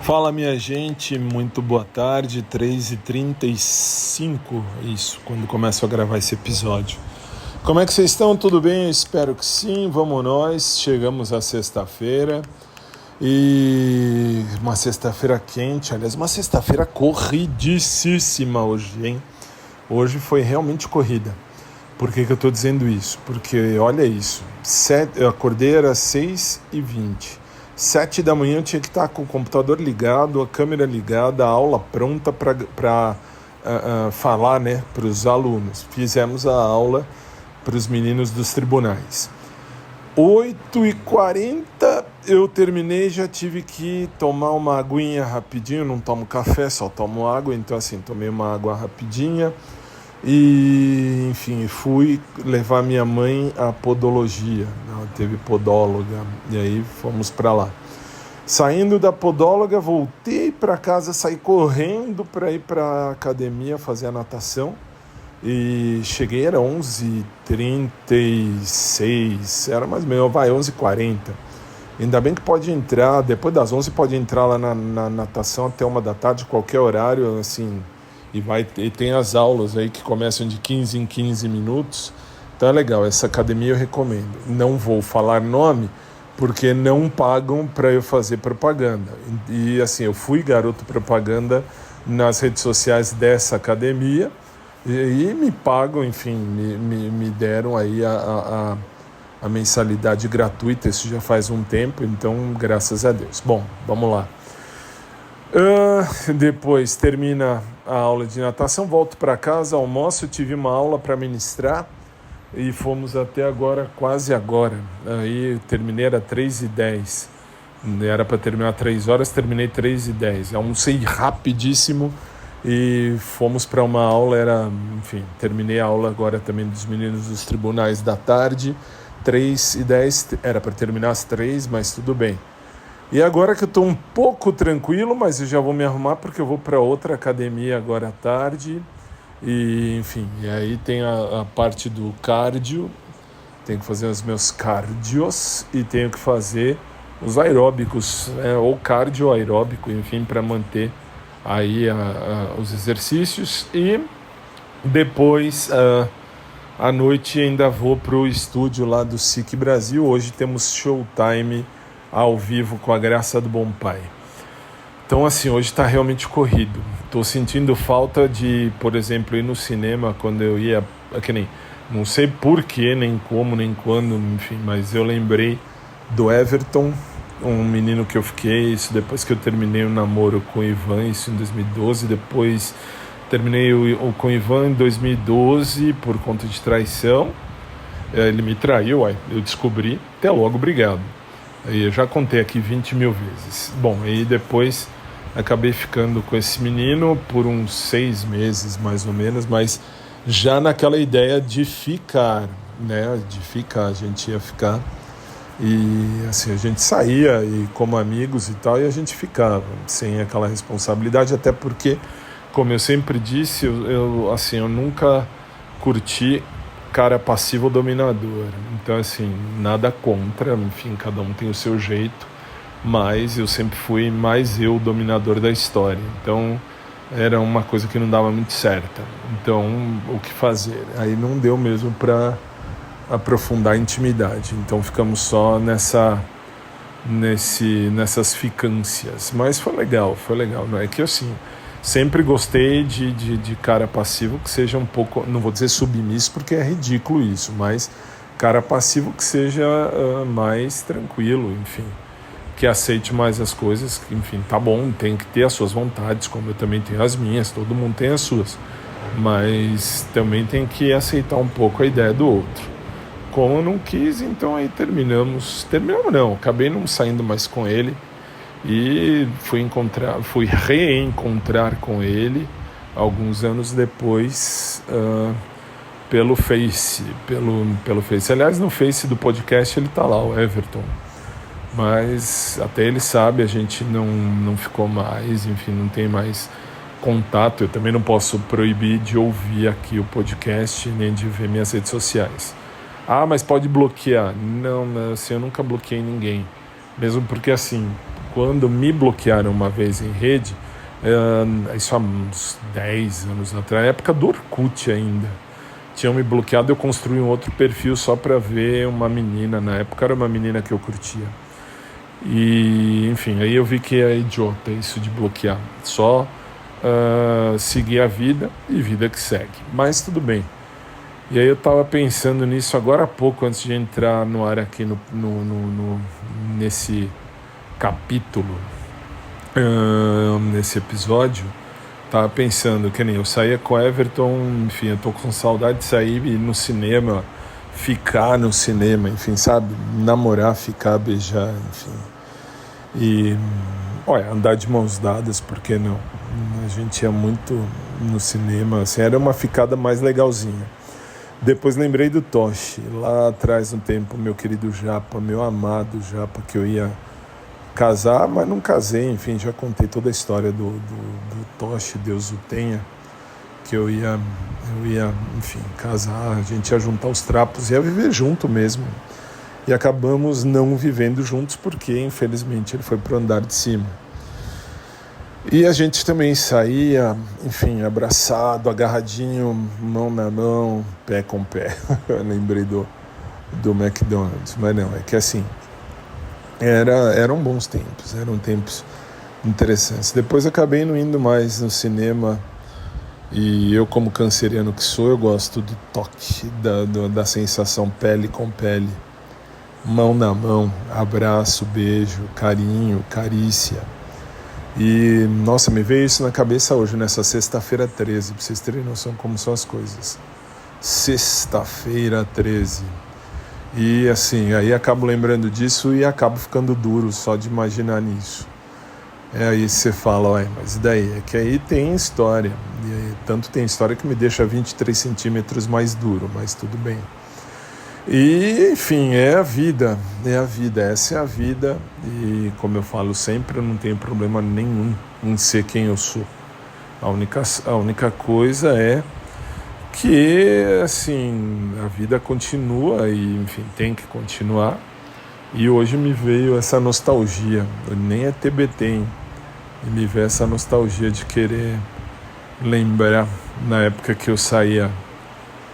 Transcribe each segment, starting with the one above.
Fala, minha gente, muito boa tarde, 3h35, isso, quando começo a gravar esse episódio. Como é que vocês estão? Tudo bem? Eu espero que sim, vamos nós, chegamos à sexta-feira e uma sexta-feira quente, aliás, uma sexta-feira corridíssima hoje, hein? Hoje foi realmente corrida. Por que eu estou dizendo isso? Porque, olha isso, eu acordei, era 6h20. 7 da manhã eu tinha que estar com o computador ligado, a câmera ligada, a aula pronta para falar, né, para os alunos. Fizemos a aula para os meninos dos tribunais. 8h40 eu terminei, já tive que tomar uma aguinha rapidinho, não tomo café, só tomo água, então assim, tomei uma água rapidinha. E, enfim, fui levar minha mãe à podologia. Ela teve podóloga e aí fomos para lá. Saindo da podóloga, voltei para casa, saí correndo para ir para a academia fazer a natação. E cheguei, era 11h36, era mais ou menos, 11h40. Ainda bem que pode entrar, depois das 11 pode entrar lá na natação até 1 da tarde, qualquer horário, assim. E tem as aulas aí que começam de 15 em 15 minutos. Então é legal, essa academia eu recomendo. Não vou falar nome, porque não pagam para eu fazer propaganda. E assim, eu fui garoto propaganda nas redes sociais dessa academia e me pagam, enfim, me deram aí a mensalidade gratuita. Isso já faz um tempo, então graças a Deus. Bom, vamos lá. Depois termina a aula de natação, volto para casa, almoço, tive uma aula para ministrar e fomos até agora, quase agora. Aí terminei, era 3h10, era para terminar 3 horas, terminei 3h10. Almocei rapidíssimo e fomos para uma aula, enfim, terminei a aula agora também dos meninos dos tribunais da tarde, 3h10, era para terminar às 3, mas tudo bem. E agora que eu estou um pouco tranquilo, mas eu já vou me arrumar porque eu vou para outra academia agora à tarde. E, enfim, e aí tem a parte do cardio, tenho que fazer os meus cardios e tenho que fazer os aeróbicos, ou cardio aeróbico, enfim, para manter aí os exercícios. E depois, à noite, ainda vou para o estúdio lá do SIC Brasil. Hoje temos showtime ao vivo com a graça do bom pai. Então assim, hoje está realmente corrido. Estou sentindo falta de, por exemplo, ir no cinema quando eu ia, que nem, não sei porquê, nem como, nem quando, enfim, mas eu lembrei do Everton, um menino que eu fiquei, isso depois que eu terminei o namoro com o Ivan, isso em 2012, depois terminei com o Ivan em 2012 por conta de traição. Ele me traiu, eu descobri, até logo, obrigado. Eu já contei aqui 20 mil vezes. Bom, e depois acabei ficando com esse menino por uns 6 meses, mais ou menos, mas já naquela ideia de ficar, né? De ficar, a gente ia ficar. E assim, a gente saía e como amigos e tal, e a gente ficava, sem aquela responsabilidade, até porque, como eu sempre disse, eu nunca curti cara passivo ou dominador. Então assim, nada contra, enfim, cada um tem o seu jeito, mas eu sempre fui mais eu dominador da história, então era uma coisa que não dava muito certa. Então o que fazer? Aí não deu mesmo para aprofundar a intimidade, então ficamos só nessas ficâncias, mas foi legal, não é que assim, sempre gostei de cara passivo que seja um pouco, não vou dizer submisso porque é ridículo isso, mas cara passivo que seja mais tranquilo, enfim, que aceite mais as coisas, que, enfim, tá bom, tem que ter as suas vontades, como eu também tenho as minhas, todo mundo tem as suas, mas também tem que aceitar um pouco a ideia do outro. Como eu não quis, então aí terminamos não, acabei não saindo mais com ele. E fui reencontrar com ele alguns anos depois pelo Face. Aliás, no Face do podcast ele tá lá, o Everton. Mas até ele sabe, a gente não ficou mais, enfim, não tem mais contato. Eu também não posso proibir de ouvir aqui o podcast, nem de ver minhas redes sociais. Mas pode bloquear. Não, assim, eu nunca bloqueei ninguém. Mesmo porque, assim, quando me bloquearam uma vez em rede, isso há uns 10 anos atrás, na época do Orkut ainda, tinham me bloqueado, eu construí um outro perfil só para ver uma menina, na época era uma menina que eu curtia. E, enfim, aí eu vi que é idiota isso de bloquear, só seguir a vida e vida que segue, mas tudo bem. E aí eu estava pensando nisso agora há pouco, antes de entrar no ar aqui nesse capítulo, nesse episódio. Tava pensando, que nem eu saía com o Everton, enfim, eu tô com saudade de sair e ir no cinema, ficar no cinema, enfim, sabe? Namorar, ficar, beijar, enfim. E, olha, andar de mãos dadas, por que não? A gente ia muito no cinema, assim, era uma ficada mais legalzinha. Depois lembrei do Toshi, lá atrás no tempo, meu querido Japa, meu amado Japa, que eu ia casar, mas não casei, enfim, já contei toda a história do Toshi, Deus o tenha, que eu ia, enfim, casar, a gente ia juntar os trapos, ia viver junto mesmo, e acabamos não vivendo juntos, porque infelizmente ele foi pro andar de cima. E a gente também saía, enfim, abraçado, agarradinho, mão na mão, pé com pé. Eu lembrei do McDonald's, mas não, é que assim, eram bons tempos, eram tempos interessantes. Depois acabei não indo mais no cinema, e eu, como canceriano que sou, eu gosto do toque, da sensação pele com pele, mão na mão, abraço, beijo, carinho, carícia. E, nossa, me veio isso na cabeça hoje, nessa sexta-feira 13, pra vocês terem noção como são as coisas. Sexta-feira 13. E, assim, aí acabo lembrando disso e acabo ficando duro só de imaginar nisso. Aí você fala, ué, mas e daí? É que aí tem história. E aí, tanto tem história que me deixa 23 centímetros mais duro, mas tudo bem. E, enfim, é a vida, essa é a vida, e como eu falo sempre, eu não tenho problema nenhum em ser quem eu sou. A única coisa é que, assim, a vida continua e, enfim, tem que continuar. E hoje me veio essa nostalgia, nem é TBT, hein? E me veio essa nostalgia de querer lembrar na época que eu saía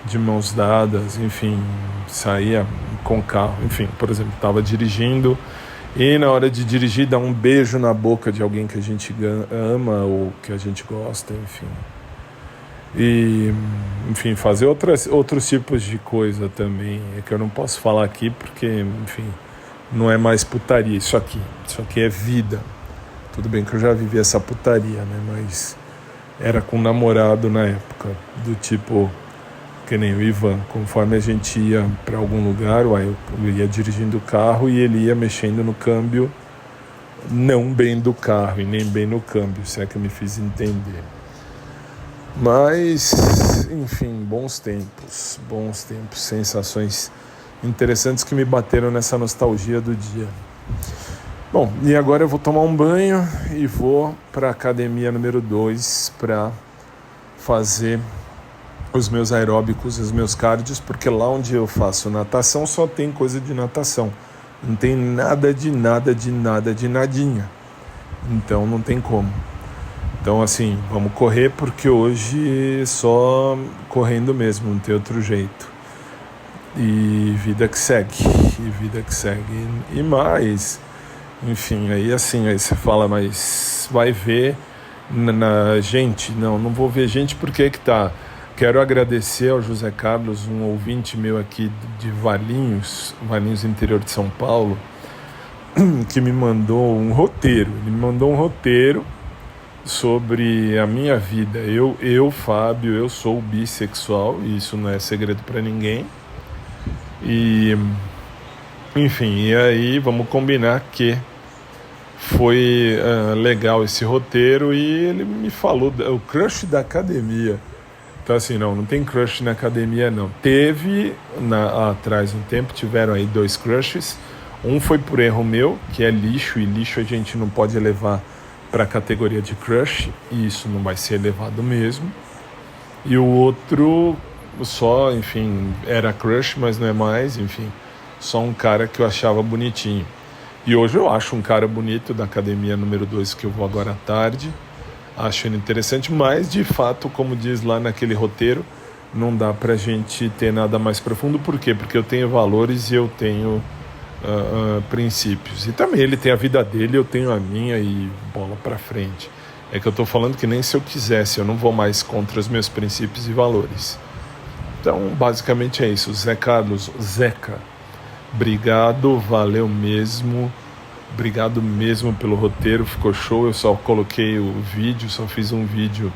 de mãos dadas, enfim, saía com carro, enfim, por exemplo, estava dirigindo e na hora de dirigir dar um beijo na boca de alguém que a gente ama ou que a gente gosta, enfim. E, enfim, fazer outros tipos de coisa também, é que eu não posso falar aqui porque, enfim, não é mais putaria, isso aqui é vida. Tudo bem que eu já vivi essa putaria, né, mas era com um namorado na época, do tipo, que nem o Ivan, conforme a gente ia para algum lugar, eu ia dirigindo o carro e ele ia mexendo no câmbio, não bem do carro e nem bem no câmbio, se é que eu me fiz entender. Mas, enfim, bons tempos, sensações interessantes que me bateram nessa nostalgia do dia. Bom, e agora eu vou tomar um banho e vou para a academia número 2 para fazer os meus aeróbicos e os meus cardios, porque lá onde eu faço natação só tem coisa de natação, não tem nada de nadinha, então não tem como. Então, assim, vamos correr, porque hoje só correndo mesmo, não tem outro jeito. E vida que segue. E mais, enfim, aí assim, aí você fala, mas vai ver gente? Não vou ver gente, porque que tá. Quero agradecer ao José Carlos, um ouvinte meu aqui de Valinhos, interior de São Paulo, que me mandou um roteiro. Ele me mandou um roteiro sobre a minha vida. Eu, Fábio, eu sou bissexual, e isso não é segredo para ninguém. E, enfim, e aí vamos combinar que foi legal esse roteiro, e ele me falou o crush da academia. Então, assim, não tem crush na academia, não. Teve, atrás um tempo, tiveram aí 2 crushes. Um foi por erro meu, que é lixo, e lixo a gente não pode levar para a categoria de crush, e isso não vai ser elevado mesmo. E o outro só, enfim, era crush, mas não é mais, enfim, só um cara que eu achava bonitinho. E hoje eu acho um cara bonito da academia número 2 que eu vou agora à tarde. Acho ele interessante, mas de fato, como diz lá naquele roteiro, não dá pra gente ter nada mais profundo. Por quê? Porque eu tenho valores e eu tenho princípios. E também ele tem a vida dele, eu tenho a minha e bola pra frente. É que eu tô falando que nem se eu quisesse, eu não vou mais contra os meus princípios e valores. Então, basicamente é isso. Zé Carlos, Zeca, obrigado, valeu mesmo. Obrigado mesmo pelo roteiro, ficou show. Eu só coloquei o vídeo, só fiz um vídeo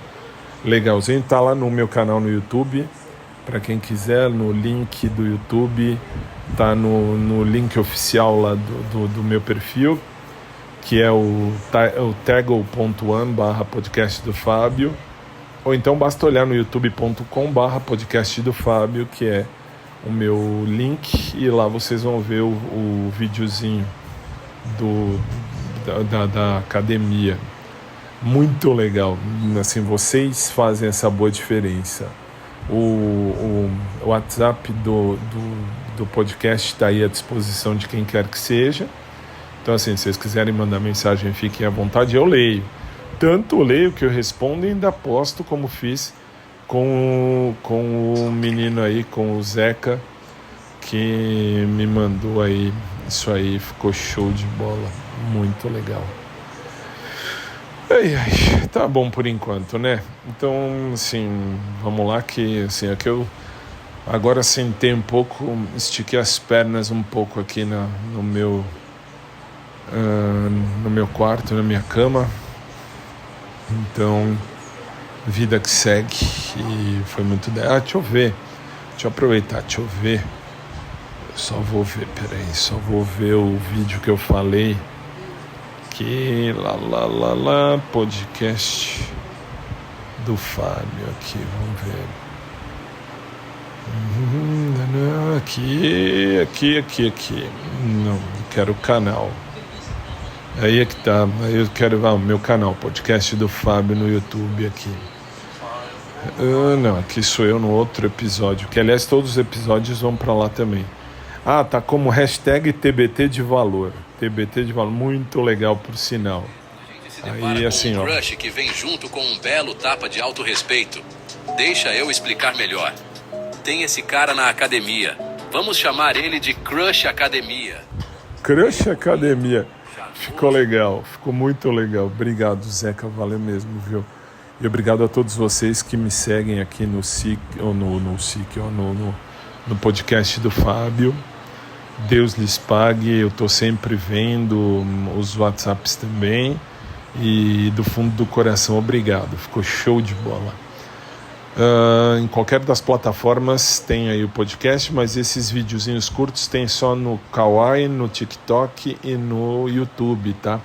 legalzinho. Tá lá no meu canal no YouTube. Para quem quiser, no link do YouTube, tá no link oficial lá do meu perfil, que é o taggle.one/podcast do Fábio. Ou então basta olhar no youtube.com/podcast do Fábio, que é o meu link, e lá vocês vão ver o videozinho da academia. Muito legal, assim, vocês fazem essa boa diferença. O WhatsApp do podcast está aí à disposição de quem quer que seja. Então, assim, se vocês quiserem mandar mensagem, fiquem à vontade, eu leio. Tanto leio que eu respondo e ainda posto, como fiz com o menino aí, com o Zeca, que me mandou aí. Isso aí ficou show de bola, muito legal. Ai, tá bom por enquanto, né? Então, assim, vamos lá que, assim, é que eu agora sentei um pouco, estiquei as pernas um pouco aqui no meu quarto, na minha cama. Então, vida que segue, e foi muito... deixa eu aproveitar, deixa eu ver. Só vou ver o vídeo que eu falei. Que lá, podcast do Fábio aqui, vamos ver. Aqui. Não, quero o canal. Aí é que tá, aí eu quero o meu canal, podcast do Fábio no YouTube aqui. Não, aqui sou eu no outro episódio, que aliás todos os episódios vão pra lá também. Tá como hashtag TBT de valor. TBT de valor, muito legal por sinal. Aí assim, ó. Crush que vem junto com um belo tapa de autorrespeito. Deixa eu explicar melhor. Tem esse cara na academia. Vamos chamar ele de Crush Academia. Crush Academia. Ficou legal, ficou muito legal. Obrigado, Zeca, valeu mesmo, viu? E obrigado a todos vocês que me seguem aqui no podcast do Fábio. Deus lhes pague, eu tô sempre vendo os WhatsApps também. E do fundo do coração, obrigado, ficou show de bola. Em qualquer das plataformas tem aí o podcast, mas esses videozinhos curtos tem só no Kawaii, no TikTok e no YouTube, tá?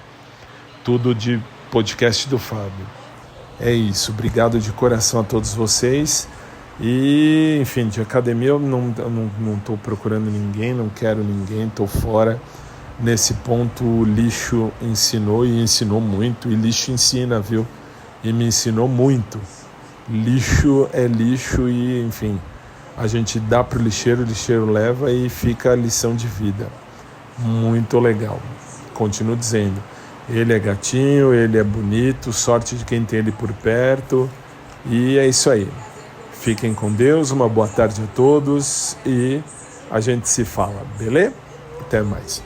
Tudo de podcast do Fábio. É isso, obrigado de coração a todos vocês. E, enfim, de academia eu não tô procurando ninguém, não quero ninguém, tô fora. Nesse ponto o lixo ensinou, e ensinou muito, e lixo ensina, viu? E me ensinou muito. Lixo é lixo e, enfim, a gente dá pro lixeiro, o lixeiro leva e fica a lição de vida. Muito legal. Continuo dizendo, ele é gatinho, ele é bonito, sorte de quem tem ele por perto, e é isso aí. Fiquem com Deus, uma boa tarde a todos e a gente se fala, beleza? Até mais.